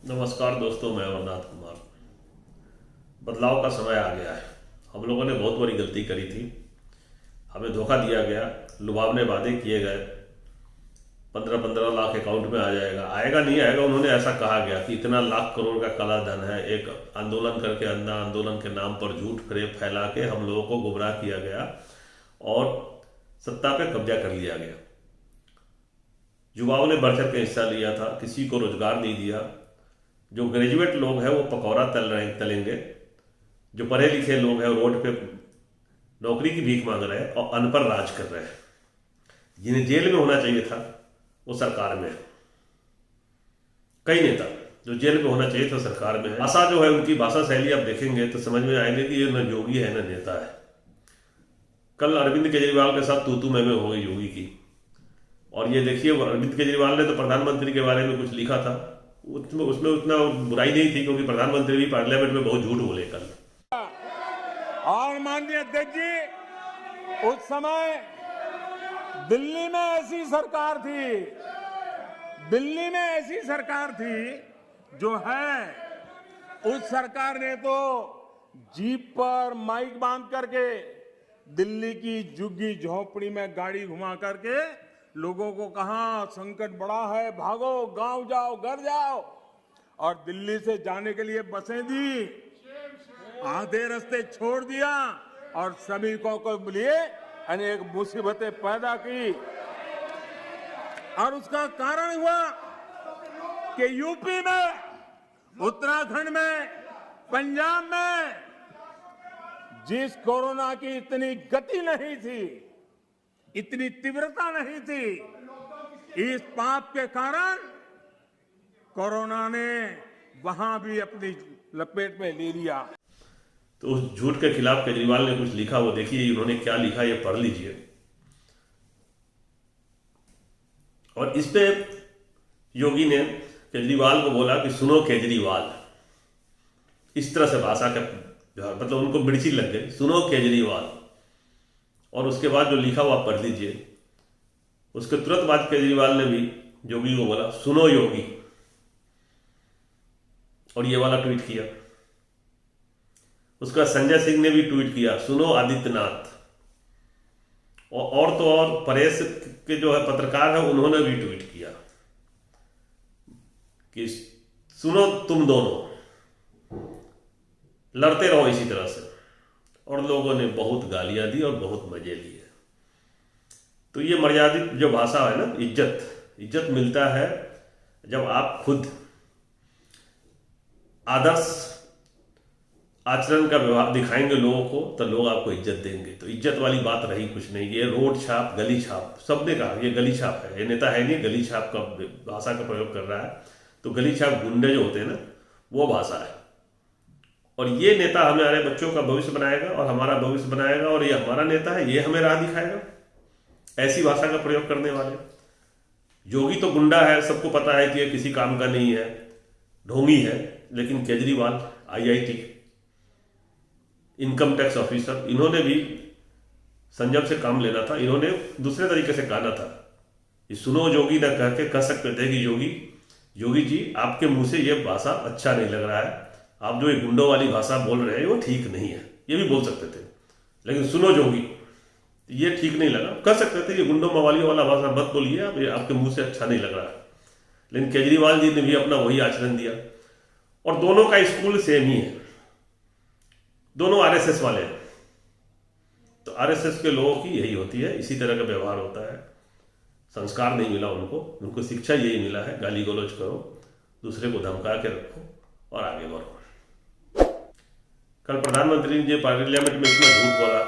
नमस्कार दोस्तों, मैं अमरनाथ कुमार। बदलाव का समय आ गया है। हम लोगों ने बहुत बड़ी गलती करी थी। हमें धोखा दिया गया, लुभावने वादे किए गए। 15-15 लाख अकाउंट में आ जाएगा, आएगा नहीं आएगा। उन्होंने ऐसा कहा गया कि इतना लाख करोड़ का काला धन है। एक आंदोलन करके, अंधा आंदोलन के नाम पर झूठ फरेब फैला के हम लोगों को गुमराह किया गया और सत्ता पे कब्जा कर लिया गया। युवाओं ने बढ़ चढ़ के हिस्सा लिया था, किसी को रोजगार नहीं दिया। जो ग्रेजुएट लोग हैं वो पकौड़ा तलेंगे। जो पढ़े लिखे लोग हैं वो रोड पे नौकरी की भीख मांग रहे हैं और अनपढ़ राज कर रहे हैं। जिन्हें जेल में होना चाहिए था वो सरकार में है। कई नेता जो जेल में होना चाहिए था सरकार में है। भाषा जो है, उनकी भाषा शैली आप देखेंगे तो समझ में आएंगे कि ये न योगी है न नेता है। कल अरविंद केजरीवाल के साथ तू मैं हो गई योगी की। और ये देखिए, अरविंद केजरीवाल ने तो प्रधानमंत्री के बारे में कुछ लिखा था, उसमें उतना बुराई नहीं थी क्योंकि प्रधानमंत्री भी पार्लियामेंट में बहुत झूठ बोले कल। और माननीय अध्यक्ष जी, उस समय दिल्ली में ऐसी सरकार थी, दिल्ली में ऐसी सरकार थी जो है, उस सरकार ने तो जीप पर माइक बांध करके दिल्ली की झुग्गी झोपड़ी में गाड़ी घुमा करके लोगों को कहा संकट बड़ा है, भागो, गांव जाओ, घर जाओ। और दिल्ली से जाने के लिए बसें दी, आधे रास्ते छोड़ दिया और श्रमिकों को लिए अनेक मुसीबतें पैदा की। और उसका कारण हुआ कि यूपी में, उत्तराखंड में, पंजाब में जिस कोरोना की इतनी गति नहीं थी, इतनी तीव्रता नहीं थी, इस पाप के कारण कोरोना ने वहां भी अपनी लपेट में ले लिया। तो उस झूठ के खिलाफ केजरीवाल ने कुछ लिखा, वो देखिए उन्होंने क्या लिखा, ये पढ़ लीजिए। और इस पे योगी ने केजरीवाल को बोला कि सुनो केजरीवाल। इस तरह से भाषा का मतलब उनको मिर्ची लग गई, सुनो केजरीवाल। और उसके बाद जो लिखा वो आप पढ़ लीजिए। उसके तुरंत बाद केजरीवाल ने भी योगी को बोला सुनो योगी, और ये वाला ट्वीट किया। उसका संजय सिंह ने भी ट्वीट किया सुनो आदित्यनाथ। और तो और प्रेस के जो है पत्रकार है, उन्होंने भी ट्वीट किया कि सुनो तुम दोनों, लड़ते रहो इसी तरह से। और लोगों ने बहुत गालियां दी और बहुत मजे लिए। तो ये मर्यादित जो भाषा है ना, इज्जत मिलता है जब आप खुद आदर्श आचरण का व्यवहार दिखाएंगे लोगों को, तो लोग आपको इज्जत देंगे। तो इज्जत वाली बात रही कुछ नहीं। ये रोड छाप, गली छाप, सबने कहा ये गली छाप है, ये नेता है नहीं, गली छाप का भाषा का प्रयोग कर रहा है। तो गली छाप गुंडे जो होते हैं ना, वो भाषा है। और ये नेता हमारे बच्चों का भविष्य बनाएगा और हमारा भविष्य बनाएगा, और ये हमारा नेता है, ये हमें राह दिखाएगा। ऐसी भाषा का प्रयोग करने वाले योगी तो गुंडा है, सबको पता है कि ये किसी काम का नहीं है, ढोंगी है। लेकिन Kejriwal IIT, income tax officer, इन्होंने भी संयम से काम लेना था। इन्होंने दूसरे तरीके से कहना था। ये सुनो योगी ना कह के कह सकते थे कि योगी जी आपके मुंह से ये भाषा अच्छा नहीं लग रहा है, आप जो ये गुंडों वाली भाषा बोल रहे हैं वो ठीक नहीं है, ये भी बोल सकते थे। लेकिन सुनो योगी, ये ठीक नहीं लगा, कह सकते थे ये गुंडों मवाली वाला भाषा मत बोलिए आप, ये आपके मुंह से अच्छा नहीं लग रहा है। लेकिन केजरीवाल जी ने भी अपना वही आचरण दिया। और दोनों का स्कूल सेम ही है, दोनों RSS वाले हैं। तो RSS के लोगों की यही होती है, इसी तरह का व्यवहार होता है। संस्कार नहीं मिला उनको शिक्षा यही मिला है, गाली गलौज करो, दूसरे को धमका के रखो और आगे बढ़ो। कल प्रधानमंत्री जी पार्लियामेंट में इतना झूठ बोला।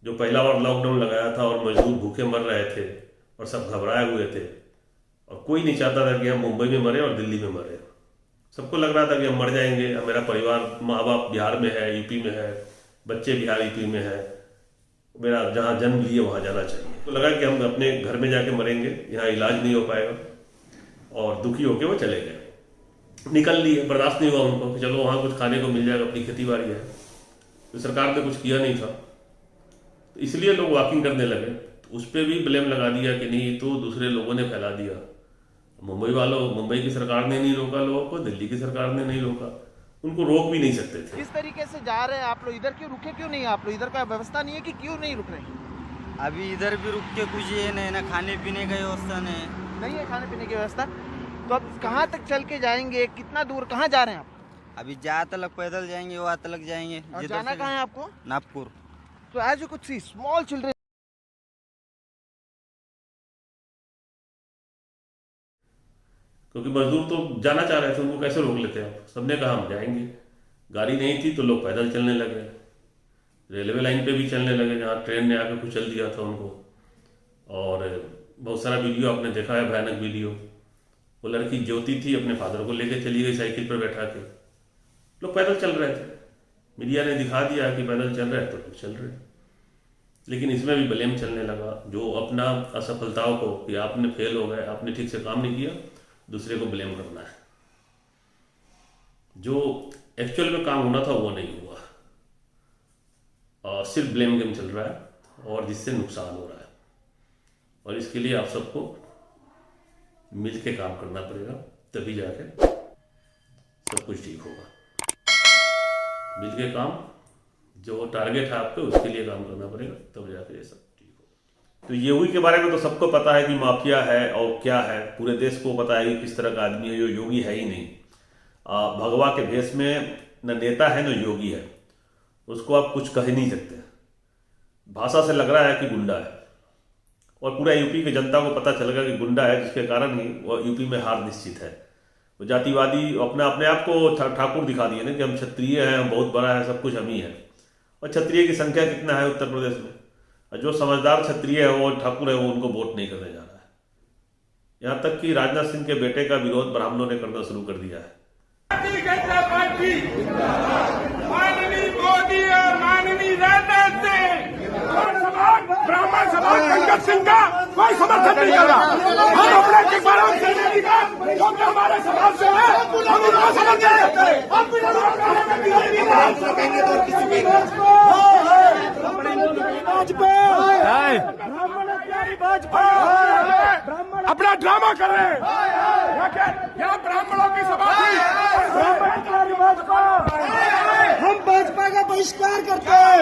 जो पहला बार लॉकडाउन लगाया था और मजदूर भूखे मर रहे थे और सब घबराए हुए थे, और कोई नहीं चाहता था कि हम मुंबई में मरे और दिल्ली में मरे। सबको लग रहा था कि हम मर जाएंगे, मेरा परिवार, माँ बाप बिहार में है, यूपी में है, बच्चे बिहार यूपी में है, मेरा जहाँ जन्म लिए वहाँ जाना चाहिए। तो लगा कि हम अपने घर में जाके मरेंगे, यहाँ इलाज नहीं हो पाएगा, और दुखी होके वो चले गए, निकल लिए। बर्दाश्त नहीं हुआ उनको कि चलो वहाँ कुछ खाने को मिल जाएगा, अपनी खेती बाड़ी है। तो सरकार ने कुछ किया नहीं था, तो इसलिए लोग वॉकिंग करने लगे। तो उस पर भी ब्लेम लगा दिया कि नहीं, तो दूसरे लोगों ने फैला दिया। मुंबई की सरकार ने नहीं रोका लोगों को, दिल्ली की सरकार ने नहीं रोका, उनको रोक भी नहीं सकते थे। किस तरीके से जा रहे हैं आप लोग? इधर क्यों रुके, क्यों नहीं आप लोग? इधर का व्यवस्था नहीं है कि क्यों नहीं रुक रहे? अभी इधर भी रुक के कुछ ये नहीं ना, खाने पीने का व्यवस्था नहीं है खाने पीने की व्यवस्था। तो अब कहाँ तक चल के जाएंगे, कितना दूर, कहाँ जा रहे हैं आप? अभी जहाँ तलक पैदल जाएंगे वहाँ तलक जाएंगे। और जिधर जाना से कहाँ है आपको? नागपुर। तो as you could see small children. क्योंकि मजदूर तो जाना चाह रहे थे, उनको कैसे रोक लेते हैं आप? सबने कहा हम जाएंगे। गाड़ी नहीं थी तो लोग पैदल चलने लगे, रेलवे लाइन पे भी चलने लगे जहाँ ट्रेन ने आके कुचल दिया था उनको। और बहुत सारा वीडियो आपने देखा है, भयानक वीडियो। वो लड़की ज्योति थी, अपने फादर को लेके चली गई साइकिल पर बैठा के। लोग पैदल चल रहे थे, मीडिया ने दिखा दिया कि पैदल चल रहे हैं तो लोग चल रहे हैं। लेकिन इसमें भी ब्लेम चलने लगा, जो अपना असफलताओं को कि आपने फेल हो गए, आपने ठीक से काम नहीं किया, दूसरे को ब्लेम करना है। जो एक्चुअल में काम होना था वो नहीं हुआ, और सिर्फ ब्लेम गेम चल रहा है और जिससे नुकसान हो रहा है। और इसके लिए आप सबको मिल के काम करना पड़ेगा, तभी जाके सब कुछ ठीक होगा। मिल के काम, जो टारगेट है आपके उसके लिए काम करना पड़ेगा, तब जाके ये सब ठीक होगा। तो योगी के बारे में तो सबको पता है कि माफिया है और क्या है, पूरे देश को पता है कि किस तरह का आदमी है। योगी है ही नहीं, भगवा के भेष में न नेता है न योगी है, उसको आप कुछ कह ही नहीं सकते। भाषा से लग रहा है कि गुंडा है, और पूरा यूपी की जनता को पता चल गया कि गुंडा है, जिसके कारण ही वो यूपी में हार निश्चित है। वो जातिवादी अपने आप को ठाकुर दिखा दिए ना कि हम क्षत्रिय हैं, हम बहुत बड़ा है, सब कुछ हम ही है। और क्षत्रिय की संख्या कितना है उत्तर प्रदेश में? और जो समझदार क्षत्रिय है वो ठाकुर है, वो उनको वोट नहीं करने जा रहा है। यहाँ तक कि राजनाथ सिंह के बेटे का विरोध ब्राह्मणों ने करना शुरू कर दिया है। माननीय मोदी और माननीय राजनाथ सिंह, ब्राह्मण समाज पंकज सिंह का कोई समर्थन नहीं कर रहा। हम अपने किसानों से नहीं का, क्योंकि हमारे समाज से है, हम उनको समर्थन करते हैं। अपना ड्रामा कर रहे हैं, यहाँ ब्राह्मणों की सभा थी, हम भाजपा का बहिष्कार करते हैं।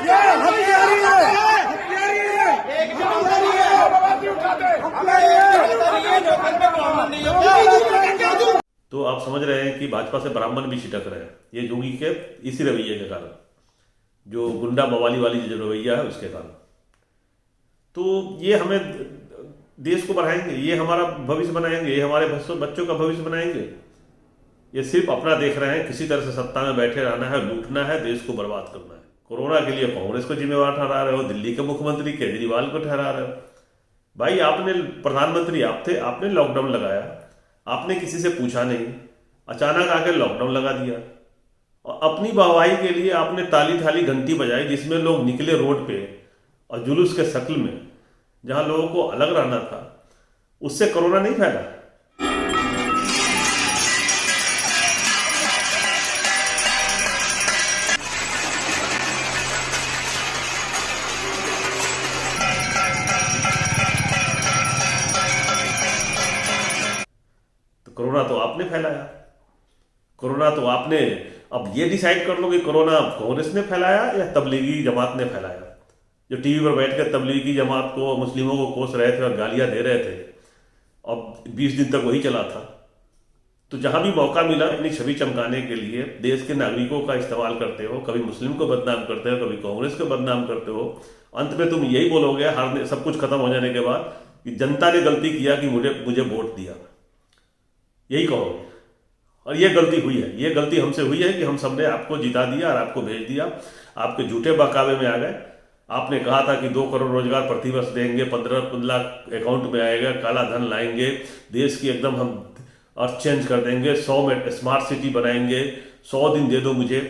ये हथियारी है। तो आप समझ रहे हैं कि भाजपा से ब्राह्मण भी छिटक रहे हैं, ये योगी के इसी रवैये के कारण, जो गुंडा बवाली वाली जो रवैया है उसके कारण। तो ये हमें देश को बढ़ाएंगे, ये हमारा भविष्य बनाएंगे, ये हमारे बच्चों का भविष्य बनाएंगे। ये सिर्फ अपना देख रहे हैं, किसी तरह से सत्ता में बैठे रहना है, लूटना है, देश को बर्बाद करना है। कोरोना के लिए कांग्रेस को जिम्मेवार ठहरा रहे हो, दिल्ली के मुख्यमंत्री केजरीवाल को ठहरा रहे हो। भाई आपने, प्रधानमंत्री आप थे, आपने लॉकडाउन लगाया, आपने किसी से पूछा नहीं, अचानक आकर लॉकडाउन लगा दिया। और अपनी वाहवाही के लिए आपने ताली थाली घंटी बजाई, जिसमें लोग निकले रोड पे और जुलूस के शक्ल में, जहां लोगों को अलग रहना था, उससे कोरोना नहीं फैला। तो कोरोना तो आपने फैलाया, कोरोना तो आपने, अब ये डिसाइड कर लो कि कोरोना कांग्रेस ने फैलाया या तबलीगी जमात ने फैलाया, जो टीवी पर बैठकर तबलीगी जमात को, मुस्लिमों को कोस रहे थे और गालियां दे रहे थे, और 20 दिन तक वही चला था। तो जहां भी मौका मिला अपनी छवि चमकाने के लिए देश के नागरिकों का इस्तेमाल करते हो, कभी मुस्लिम को बदनाम करते हो, कभी कांग्रेस को बदनाम करते हो। अंत में तुम यही बोलोगे हारने, सब कुछ खत्म हो जाने के बाद, कि जनता ने गलती किया कि मुझे वोट दिया, यही कहोगे। और ये गलती हुई है, ये गलती हमसे हुई है कि हम सबने आपको जिता दिया और आपको भेज दिया, आपके झूठे बहकावे में आ गए। आपने कहा था कि 2 करोड़ रोजगार प्रतिवर्ष देंगे, 15 लाख अकाउंट में आएगा, काला धन लाएंगे, देश की एकदम हम अर्थ चेंज कर देंगे, 100 में स्मार्ट सिटी बनाएंगे, 100 दिन दे दो मुझे।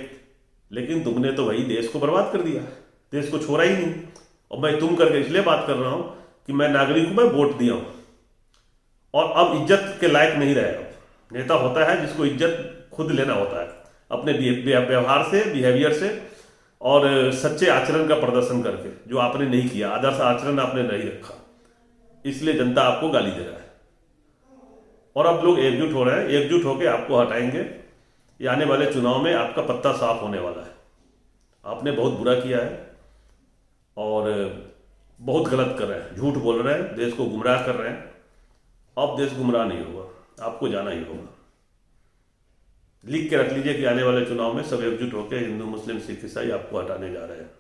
लेकिन तुमने तो वही देश को बर्बाद कर दिया, देश को छोड़ा ही नहीं। और मैं तुम करके इसलिए बात कर रहा हूं कि मैं नागरिक हूं, मैं वोट दिया हूं, और अब इज्जत के लायक नहीं रहेगा। नेता होता है जिसको इज्जत खुद लेना होता है, अपने व्यवहार से, बिहेवियर से, और सच्चे आचरण का प्रदर्शन करके, जो आपने नहीं किया, आदर्श आचरण आपने नहीं रखा, इसलिए जनता आपको गाली दे रहा है। और अब लोग एकजुट हो रहे हैं, एकजुट होकर आपको हटाएंगे। ये आने वाले चुनाव में आपका पत्ता साफ होने वाला है। आपने बहुत बुरा किया है और बहुत गलत कर रहे हैं, झूठ बोल रहे हैं, देश को गुमराह कर रहे हैं। अब देश गुमराह नहीं होगा, आपको जाना ही होगा। लिख के रख लीजिए कि आने वाले चुनाव में सब एकजुट होकर हिंदू मुस्लिम सिख ईसाई आपको हटाने जा रहे हैं।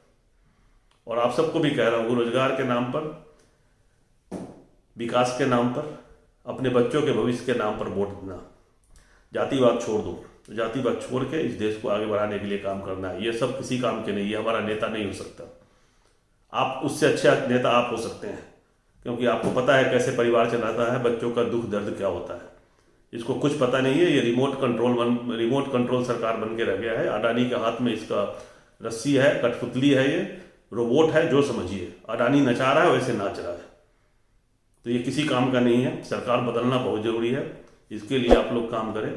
और आप सबको भी कह रहा हूँ, रोजगार के नाम पर, विकास के नाम पर, अपने बच्चों के भविष्य के नाम पर वोट देना। जातिवाद छोड़ दो, जातिवाद छोड़ के इस देश को आगे बढ़ाने के लिए काम करना है। ये सब किसी काम के नहीं, ये हमारा नेता नहीं हो सकता। आप उससे अच्छा नेता आप हो सकते हैं, क्योंकि आपको पता है कैसे परिवार चलाता है, बच्चों का दुख दर्द क्या होता है। इसको कुछ पता नहीं है। ये रिमोट कंट्रोल सरकार बन के रह गया है। अडानी के हाथ में इसका रस्सी है, कठपुतली है, ये रोबोट है, जो समझिए। अडानी नचा रहा है वैसे नाच रहा है। तो ये किसी काम का नहीं है। सरकार बदलना बहुत जरूरी है। इसके लिए आप लोग काम करें,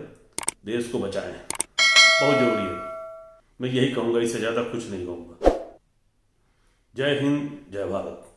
देश को बचाएं, बहुत जरूरी है। मैं यही कहूँगा, इससे ज़्यादा कुछ नहीं कहूँगा। जय हिंद, जय भारत।